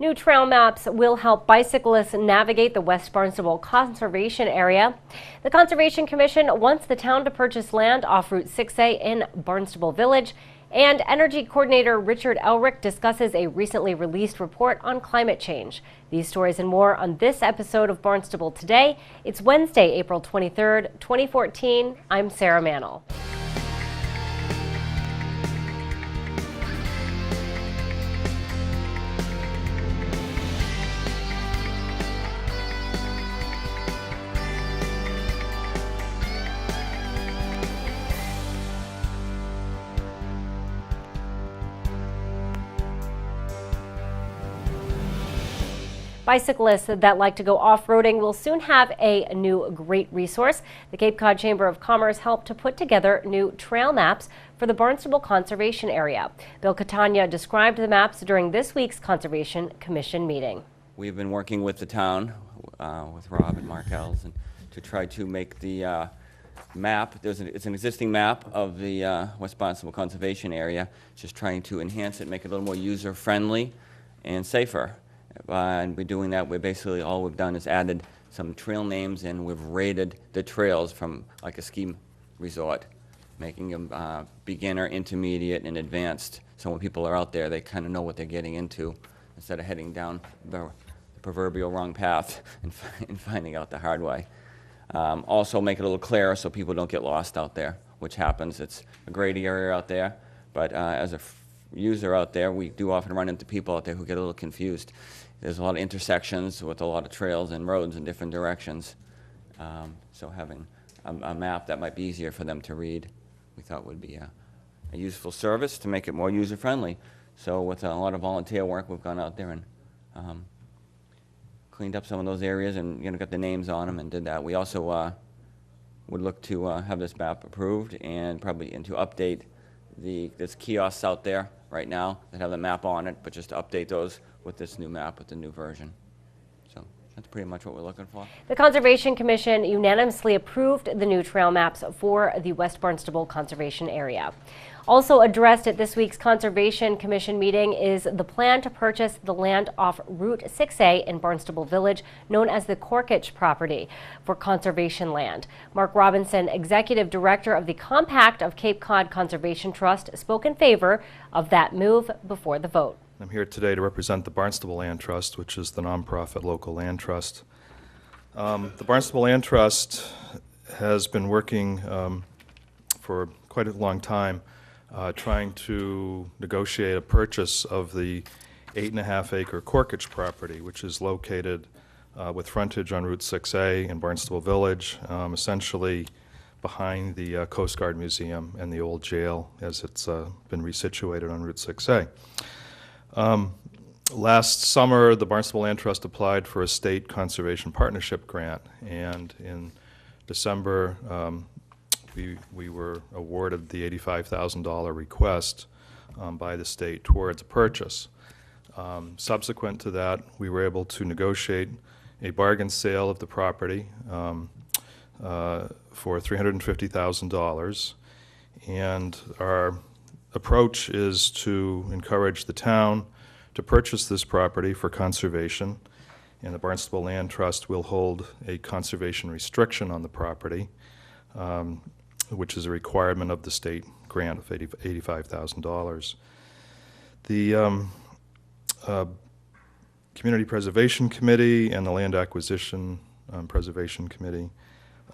New trail maps will help bicyclists navigate the West Barnstable Conservation Area. The Conservation Commission wants the town to purchase land off Route 6A in Barnstable Village. And Energy Coordinator Richard Elrick discusses a recently released report on climate change. These stories and more on this episode of Barnstable Today. It's Wednesday, April 23rd, 2014. I'm Sarah Mannel. Bicyclists that like to go off-roading will soon have a new great resource. The Cape Cod Chamber of Commerce helped to put together new trail maps for the Barnstable Conservation Area. Bill Catania described the maps during this week's Conservation Commission meeting. We've been working with the town, with Rob and Mark Ells, and to try to make the map. It's an existing map of the West Barnstable Conservation Area, just trying to enhance it, make it a little more user-friendly and safer. And we're doing that. We're basically, all we've done is added some trail names, and we've rated the trails from like a ski resort, making them beginner, intermediate, and advanced. So when people are out there, they kind of know what they're getting into instead of heading down the proverbial wrong path and finding out the hard way. Also make it a little clearer so people don't get lost out there, which happens. It's a great area out there, but as a user out there, we do often run into people out there who get a little confused. There's a lot of intersections with a lot of trails and roads in different directions. So having a map that might be easier for them to read, we thought would be a useful service to make it more user-friendly. So with a lot of volunteer work, we've gone out there and cleaned up some of those areas and got the names on them and did that. We also would look to have this map approved and probably to update there's kiosks out there right now that have the map on it, but just to update those with this new map, with the new version. So that's pretty much what we're looking for. The Conservation Commission unanimously approved the new trail maps for the West Barnstable Conservation Area. Also addressed at this week's Conservation Commission meeting is the plan to purchase the land off Route 6A in Barnstable Village, known as the Corkage property, for conservation land. Mark Robinson, Executive Director of the Compact of Cape Cod Conservation Trust, spoke in favor of that move before the vote. I'm here today to represent the Barnstable Land Trust, which is the nonprofit local land trust. The Barnstable Land Trust has been working for quite a long time trying to negotiate a purchase of the 8.5-acre Corkage property, which is located with frontage on Route 6A in Barnstable Village, essentially behind the Coast Guard Museum and the old jail as it's been resituated on Route 6A. Last summer, the Barnstable Land Trust applied for a state conservation partnership grant, and in December, we were awarded the $85,000 request by the state towards a purchase. Subsequent to that, we were able to negotiate a bargain sale of the property for $350,000, and our approach is to encourage the town to purchase this property for conservation, and the Barnstable Land Trust will hold a conservation restriction on the property, which is a requirement of the state grant of $85,000. The Community Preservation Committee and the Land Acquisition Preservation Committee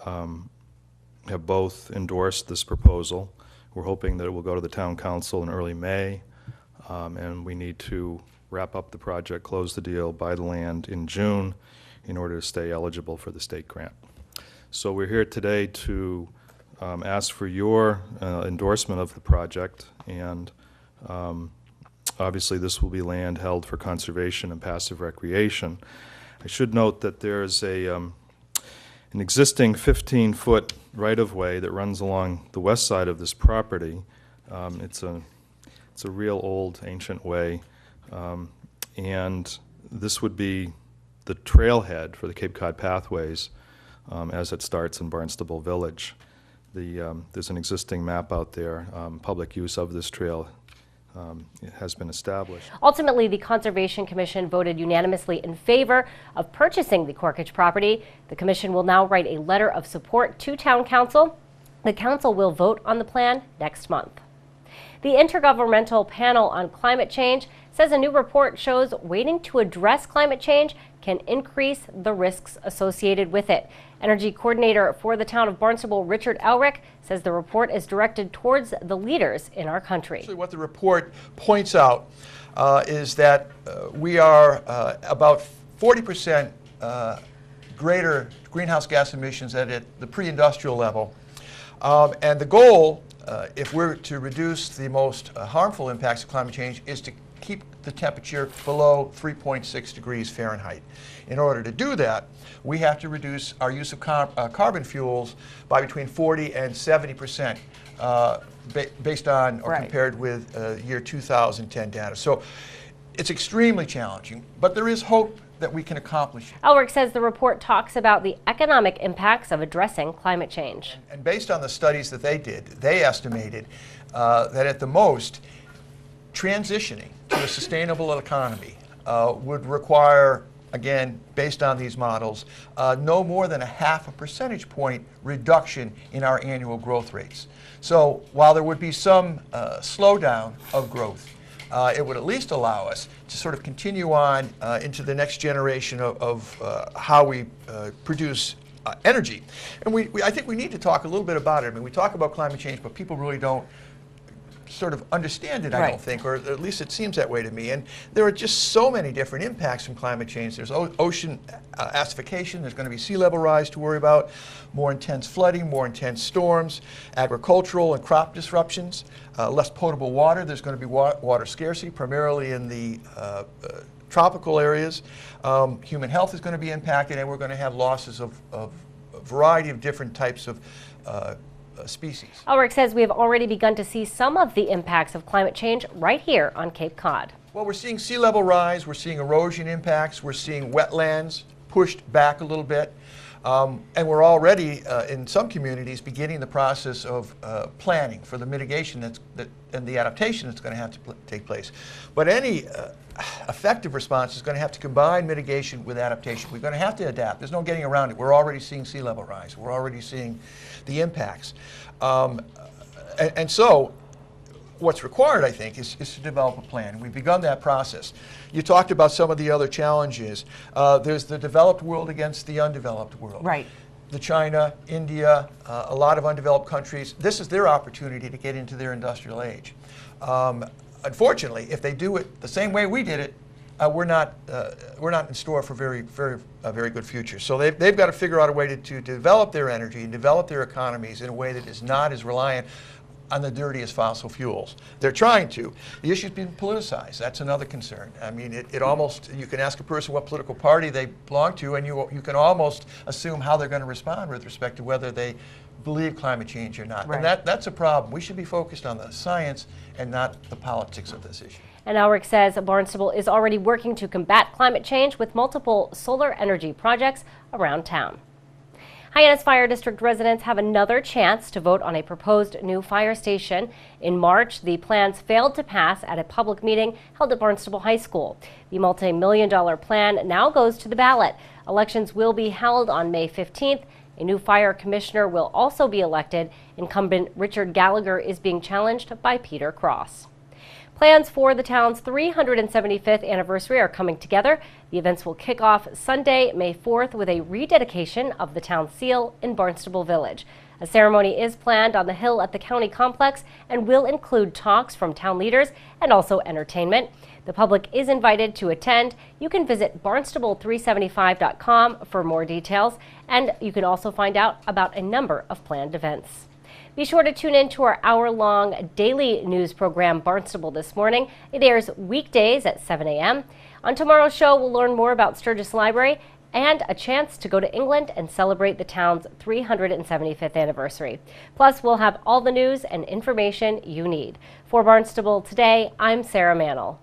have both endorsed this proposal. We're hoping that it will go to the Town Council in early May, and we need to wrap up the project, close the deal, buy the land in June in order to stay eligible for the state grant. So we're here today to ask for your endorsement of the project, and obviously this will be land held for conservation and passive recreation. I should note that there's an existing 15-foot right-of-way that runs along the west side of this property. It's a real old, ancient way, and this would be the trailhead for the Cape Cod Pathways as it starts in Barnstable Village. There's an existing map out there. Public use of this trail has been established. Ultimately, the Conservation Commission voted unanimously in favor of purchasing the Corkage property. The commission will now write a letter of support to Town Council. The council will vote on the plan next month. The Intergovernmental Panel on Climate Change says a new report shows waiting to address climate change can increase the risks associated with it. Energy coordinator for the town of Barnstable, Richard Elrick, says the report is directed towards the leaders in our country. Actually, what the report points out is that we are about 40% greater greenhouse gas emissions at the pre-industrial level. And the goal, if we're to reduce the most harmful impacts of climate change, is to keep the temperature below 3.6 degrees Fahrenheit. In order to do that, we have to reduce our use of carbon fuels by between 40 and 70% based on or compared with year 2010 data. So it's extremely challenging, but there is hope that we can accomplish it. Elrick says the report talks about the economic impacts of addressing climate change. And based on the studies that they did, they estimated that at the most, transitioning to a sustainable economy would require, again, based on these models, no more than a 0.5 percentage point reduction in our annual growth rates. So while there would be some slowdown of growth, it would at least allow us to sort of continue on into the next generation of how we produce energy. And I think we need to talk a little bit about it. I mean, we talk about climate change, but people really don't sort of understand it, I don't think, or at least it seems that way to me. And there are just so many different impacts from climate change. There's ocean acidification, there's going to be sea level rise to worry about, more intense flooding, more intense storms, agricultural and crop disruptions, less potable water. There's going to be water scarcity, primarily in the tropical areas. Human health is going to be impacted, and we're going to have losses of a variety of different types of species. Elrick says we have already begun to see some of the impacts of climate change right here on Cape Cod. Well, we're seeing sea level rise, we're seeing erosion impacts, we're seeing wetlands pushed back a little bit, and we're already in some communities beginning the process of planning for the mitigation and the adaptation that's going to have to take place. But any effective response is going to have to combine mitigation with adaptation. We're going to have to adapt. There's no getting around it. We're already seeing sea level rise. We're already seeing the impacts. And so what's required, I think, is to develop a plan. We've begun that process. You talked about some of the other challenges. There's the developed world against the undeveloped world. Right. The China, India, a lot of undeveloped countries, this is their opportunity to get into their industrial age. Unfortunately, if they do it the same way we did it, we're not in store for a very good future. So they've got to figure out a way to develop their energy and develop their economies in a way that is not as reliant on the dirtiest fossil fuels. They're trying to. The issue's been politicized. That's another concern. I mean, it almost, you can ask a person what political party they belong to, and you can almost assume how they're going to respond with respect to whether they believe climate change or not. Right. And that's a problem. We should be focused on the science and not the politics of this issue. And Elrick says Barnstable is already working to combat climate change with multiple solar energy projects around town. Hyannis Fire District residents have another chance to vote on a proposed new fire station. In March, the plans failed to pass at a public meeting held at Barnstable High School. The multi-million-dollar plan now goes to the ballot. Elections will be held on May 15th. A new fire commissioner will also be elected. Incumbent Richard Gallagher is being challenged by Peter Cross. Plans for the town's 375th anniversary are coming together. The events will kick off Sunday, May 4th, with a rededication of the town seal in Barnstable Village. A ceremony is planned on the hill at the county complex and will include talks from town leaders and also entertainment. The public is invited to attend. You can visit barnstable375.com for more details, and you can also find out about a number of planned events. Be sure to tune in to our hour-long daily news program, Barnstable This Morning. It airs weekdays at 7 a.m. On tomorrow's show, we'll learn more about Sturgis Library and a chance to go to England and celebrate the town's 375th anniversary. Plus, we'll have all the news and information you need. For Barnstable Today, I'm Sarah Mannel.